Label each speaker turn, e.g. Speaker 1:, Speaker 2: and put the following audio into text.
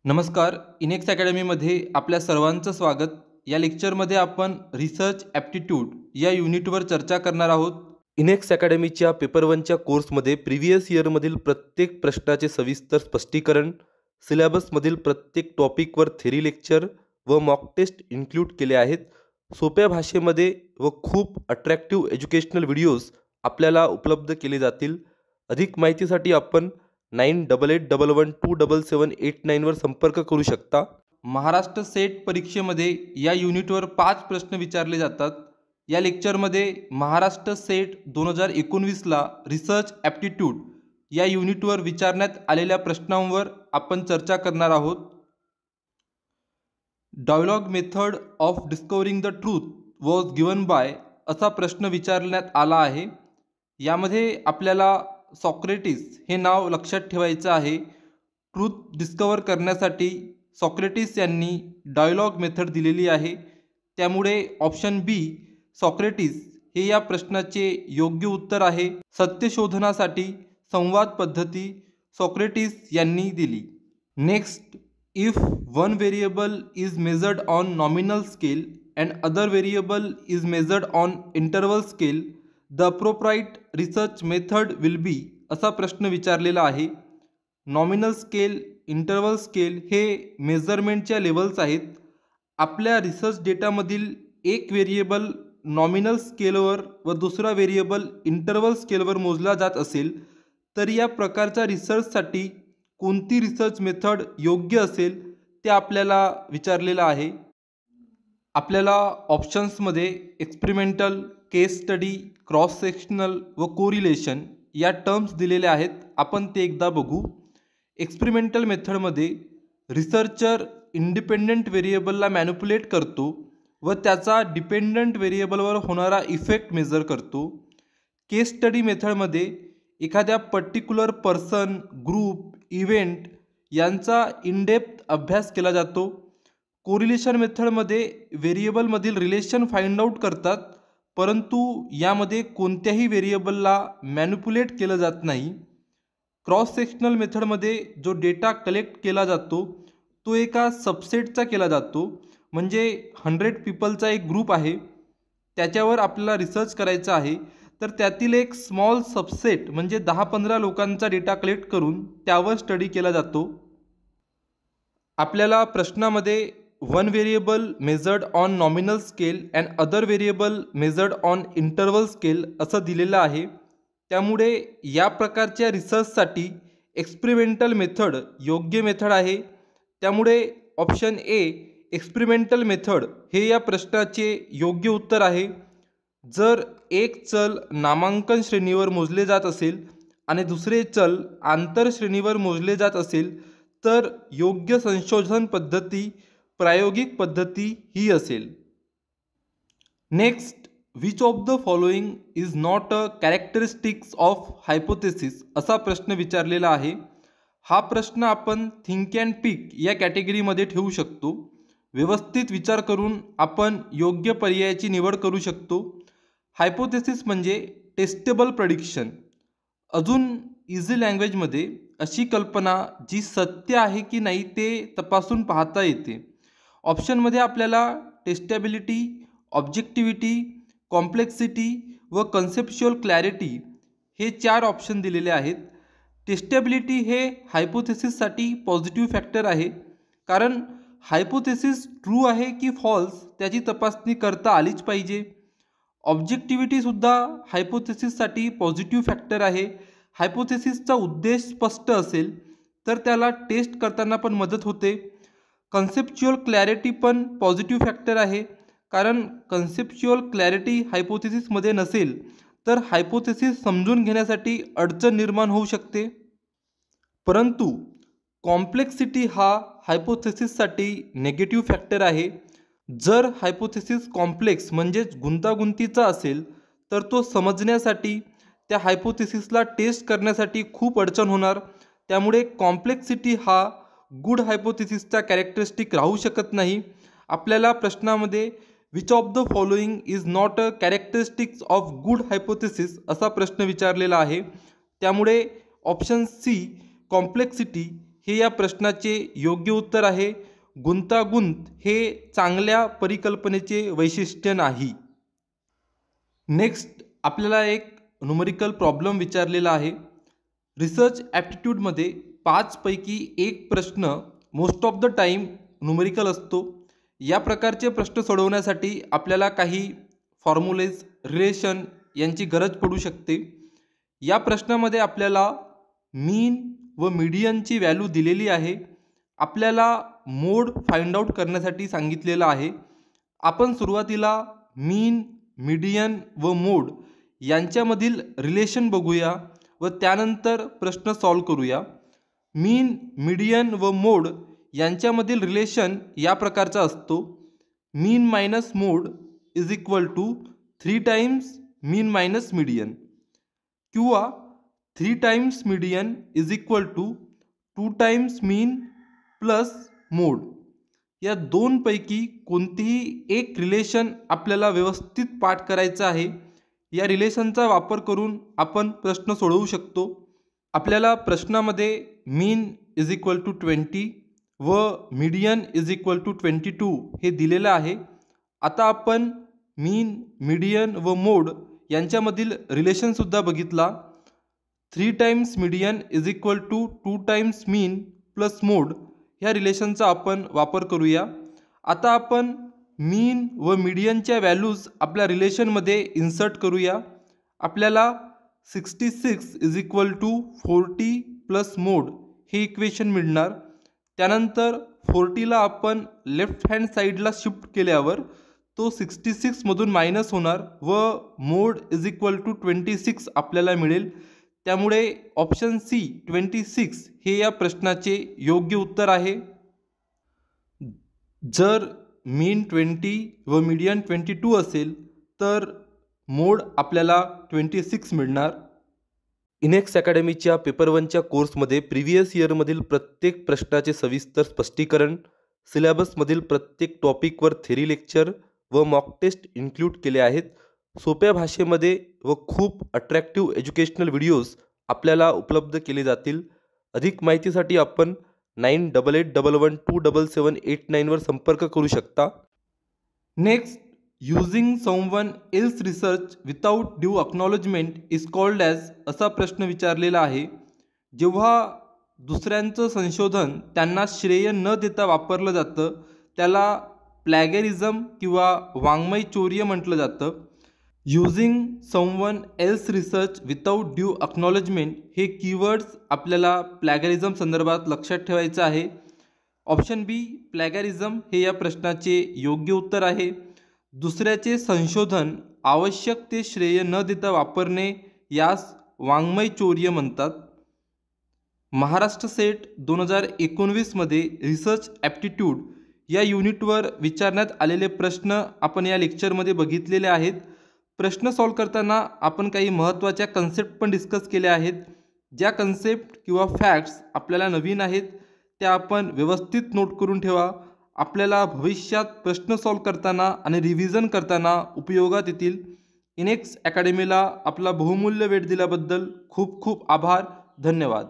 Speaker 1: नमस्कार. इनेक्स अकॅडमीमध्ये आपल्या सर्वांचं स्वागत. या लेक्चरमध्ये आपण रिसर्च ॲप्टिट्यूड या युनिटवर चर्चा करणार आहोत.
Speaker 2: इनेक्स अकॅडमीच्या पेपर 1च्या कोर्समध्ये प्रिव्हियस इयरमधील प्रत्येक प्रश्नाचे सविस्तर स्पष्टीकरण, सिलेबसमधील प्रत्येक टॉपिकवर थेरी लेक्चर व मॉक टेस्ट इन्क्लूड केले आहेत. सोप्या भाषेमध्ये व खूप अट्रॅक्टिव्ह एज्युकेशनल व्हिडिओज आपल्याला उपलब्ध केले जातील. अधिक माहितीसाठी आपण 9881127789 वर संपर्क करू शकता.
Speaker 1: महाराष्ट्र सेट परीक्षेमध्ये या युनिटवर 5 प्रश्न विचारले जातात. या लेक्चरमध्ये महाराष्ट्र सेट 2019ला रिसर्च ॲप्टिट्यूड या युनिटवर विचारण्यात आलेल्या प्रश्नांवर आपण चर्चा करणार आहोत. Dialogue method of discovering the truth was given by असा प्रश्न विचारण्यात आला आहे. यामध्ये आपल्याला सॉक्रेटिस हे नाव लक्षात ठेवायचं आहे. ट्रूथ डिस्कवर करण्यासाठी सॉक्रेटिस यांनी डायलॉग मेथड दिलेली आहे. त्यामुळे ऑप्शन बी सॉक्रेटिस हे या प्रश्नाचे योग्य उत्तर आहे. सत्यशोधनासाठी संवाद पद्धती सॉक्रेटिस यांनी दिली. Next, if one variable is measured on nominal scale and other variable is measured on interval scale the appropriate research method will be असा प्रश्न विचारलेला आहे. नॉमिनल स्केल, इंटरवल स्केल हे मेजरमेंटच्या लेवल्स आहेत. आपल्या रिसर्च डेटामधील एक व्हेरिएबल नॉमिनल स्केलवर व दुसरा व्हेरिएबल इंटरवल स्केलवर मोजला जात असेल तर या प्रकारच्या रिसर्चसाठी कोणती रिसर्च मेथड योग्य असेल ते आपल्याला विचारलेलं आहे. आपल्याला ऑप्शन्समध्ये एक्सपेरिमेंटल, केस स्टडी, क्रॉस सेक्शनल व कोरिलेशन या टर्म्स दिलेल्या आहेत. आपण ते एकदा बघू. एक्सपेरिमेंटल मेथडमध्ये रिसर्चर इंडिपेंडंट व्हेरिएबलला मॅनिपुलेट करतो व त्याचा डिपेंडंट व्हेरिएबलवर होणारा इफेक्ट मेजर करतो. केस स्टडी मेथडमध्ये एखाद्या पर्टिक्युलर पर्सन, ग्रुप, इव्हेंट यांचा इनडेप्थ अभ्यास केला जातो. कोरिलेशन मेथडमध्ये व्हेरिएबलमधील रिलेशन फाइंड आउट करतात, परंतु यामध्ये कोणत्याही व्हेरिएबलला मॅनिपुलेट केलं जात नाही. क्रॉस सेक्शनल मेथडमध्ये जो डेटा कलेक्ट केला जातो तो एका सबसेटचा केला जातो. म्हणजे 100 पीपलचा एक ग्रुप आहे, त्याच्यावर आपल्याला रिसर्च करायचा आहे, तर त्यातील एक स्मॉल सबसेट म्हणजे 10-15 लोकांचा डेटा कलेक्ट करून त्यावर स्टडी केला जातो. आपल्याला प्रश्नामध्ये one variable measured on nominal scale and other variable measured on interval scale असं दिलेलं आहे. त्यामुळे या प्रकारच्या रिसर्चसाठी एक्सपेरिमेंटल मेथड योग्य मेथड आहे. त्यामुळे ऑप्शन ए एक्सपेरिमेंटल मेथड हे या प्रश्नाचे योग्य उत्तर आहे. जर एक चल नामांकन श्रेणीवर मोजले जात असेल आणि दुसरे चल आंतर श्रेणीवर मोजले जात असेल तर योग्य संशोधन पद्धती प्रायोगिक पद्धती ही असेल. Next, which of the following is not a characteristics of hypothesis असा प्रश्न विचारलेला आहे. हा प्रश्न आपण थिंक अँड पिक या कॅटेगरीमध्ये ठेवू शकतो. व्यवस्थित विचार करून आपण योग्य पर्यायाची निवड करू शकतो. हायपोथेसिस म्हणजे टेस्टेबल प्रेडिक्शन. अजून इझी लँग्वेजमध्ये अशी कल्पना जी सत्य आहे की नाही ते तपासून पाहता येते. ऑप्शनमध्ये आपल्याला टेस्टेबिलिटी, ऑब्जेक्टिव्हिटी, कॉम्प्लेक्सिटी व कन्सेप्च्युअल क्लॅरिटी हे 4 ऑप्शन दिलेले आहेत. टेस्टेबिलिटी हे हायपोथेसिससाठी पॉझिटिव्ह फॅक्टर आहे, कारण हायपोथेसिस ट्रू आहे की फॉल्स त्याची तपासणी करता आलीच पाहिजे. ऑब्जेक्टिव्हिटीसुद्धा हायपोथेसिससाठी पॉझिटिव्ह फॅक्टर आहे. हायपोथेसिसचा उद्देश स्पष्ट असेल तर त्याला टेस्ट करताना पण मदत होते. कन्सेप्च्युअल क्लॅरिटी पण पॉझिटिव्ह फॅक्टर आहे, कारण कन्सेप्च्युअल क्लॅरिटी हायपोथेसिसमध्ये नसेल तर हायपोथेसिस समजून घेण्यासाठी अडचण निर्माण होऊ शकते. परंतु कॉम्प्लेक्सिटी हा हायपोथेसिससाठी नेगेटिव्ह फॅक्टर आहे. जर हायपोथेसिस कॉम्प्लेक्स म्हणजेच गुंतागुंतीचा असेल तर तो समजण्यासाठी, त्या हायपोथेसिसला टेस्ट करण्यासाठी खूप अडचण होणार. त्यामुळे कॉम्प्लेक्सिटी हा गुड हायपोथेसिसचा कॅरेक्टरिस्टिक राहू शकत नाही. आपल्याला प्रश्नामध्ये which of the following is not a characteristics of good hypothesis असा प्रश्न विचारलेला आहे. त्यामुळे ऑप्शन सी कॉम्प्लेक्सिटी हे या प्रश्नाचे योग्य उत्तर आहे. गुंतागुंत हे चांगल्या परिकल्पनेचे वैशिष्ट्य नाही. नेक्स्ट आपल्याला एक न्यूमेरिकल प्रॉब्लेम विचारलेला आहे. रिसर्च ॲप्टिट्यूडमध्ये 5 पैकी एक प्रश्न most of the time numerical असतो. या प्रकारचे प्रश्न सोडवण्यासाठी आपल्याला काही फॉर्म्युलेज, रिलेशन यांची गरज पडू शकते. या प्रश्नामध्ये आपल्याला मीन व मीडियनची व्हॅल्यू दिलेली आहे. आपल्याला मोड फाइंड आउट करण्यासाठी सांगितलेलं आहे. आपण सुरुवातीला मीन, मीडियन व मोड यांच्यामधील रिलेशन बघूया व त्यानंतर प्रश्न सॉल्व करूया. मीन, मीडियन व मोड यांच्यामधील रिलेशन या प्रकारचा असतो. Mean minus mode is equal to 3 times mean minus median, किंवा 3 times median is equal to 2 times mean plus mode. या दोनपैकी कोणतीही एक रिलेशन आपल्याला व्यवस्थित पाठ करायचं आहे. या रिलेशनचा वापर करून आपण प्रश्न सोडवू शकतो. आपल्याला प्रश्नामध्ये मीन इज इक्वल टू 20 व मीडियन इज इक्वल टू 22 हे दिलेलं आहे. आता आपण मीन, मीडियन व मोड यांच्यामधील रिलेशनसुद्धा बघितला. 3 times median is equal to 2 times mean plus mode ह्या रिलेशनचा आपण वापर करूया. आता आपण मीन व मीडियनच्या व्हॅल्यूज आपल्या रिलेशनमध्ये इन्सर्ट करूया. आपल्याला 66 इज इक्वल टू 40 प्लस मोड हे इक्वेशन मिळणार. त्यानंतर 40ला आपण लेफ्ट हँड साईडला शिफ्ट केल्यावर तो 66मधून मायनस होणार व मोड इज इक्वल टू 26 आपल्याला मिळेल. त्यामुळे ऑप्शन सी 26 हे या प्रश्नाचे योग्य उत्तर आहे. जर मीन 20 व मीडियन 22 असेल तर मोड आपल्याला 26 मिळणार.
Speaker 2: इनेक्स अकॅडमीच्या पेपर 1च्या कोर्समध्ये प्रिव्हियस इयरमधील प्रत्येक प्रश्नाचे सविस्तर स्पष्टीकरण, सिलेबसमधील प्रत्येक टॉपिकवर थेरी लेक्चर व मॉक टेस्ट इन्क्लूड केले आहेत. सोप्या भाषेमध्ये व खूप अट्रॅक्टिव्ह एज्युकेशनल व्हिडिओज आपल्याला उपलब्ध केले जातील. अधिक माहितीसाठी आपण 9881127789 वर संपर्क करू शकता.
Speaker 1: Next, using someone else research without due acknowledgement is called as असा प्रश्न विचारलेला आहे. जेव्हा दुसऱ्यांचं संशोधन त्यांना श्रेय न देता वापरलं जातं त्याला प्लॅगॅरिझम किंवा वाङ्मय चौर्य म्हटलं जातं. Using someone else research without due acknowledgement हे कीवर्ड्स आपल्याला प्लॅगॅरिझम संदर्भात लक्षात ठेवायचं आहे. ऑप्शन बी प्लॅगॅरिझम हे या प्रश्नाचे योग्य उत्तर आहे. दुसऱ्याचे संशोधन आवश्यक ते श्रेय न देता वापरणे यास वाङ्मय चौर्य म्हणतात. महाराष्ट्र सेट 2019मध्ये रिसर्च ॲप्टिट्यूड या युनिटवर विचारण्यात आलेले प्रश्न आपण या लेक्चरमध्ये बघितलेले आहेत. प्रश्न सॉल्व करताना आपण काही महत्त्वाच्या कन्सेप्ट पण डिस्कस केल्या आहेत. ज्या कन्सेप्ट किंवा फॅक्ट्स आपल्याला नवीन आहेत त्या आपण व्यवस्थित नोट करून ठेवा. आपल्याला भविष्यात प्रश्न सॉल्व करताना आणि रिव्हिजन करताना उपयोगात येतील. इनेक्स अकॅडमीला आपला बहुमूल्य वेळ दिल्याबद्दल खूप खूप आभार. धन्यवाद.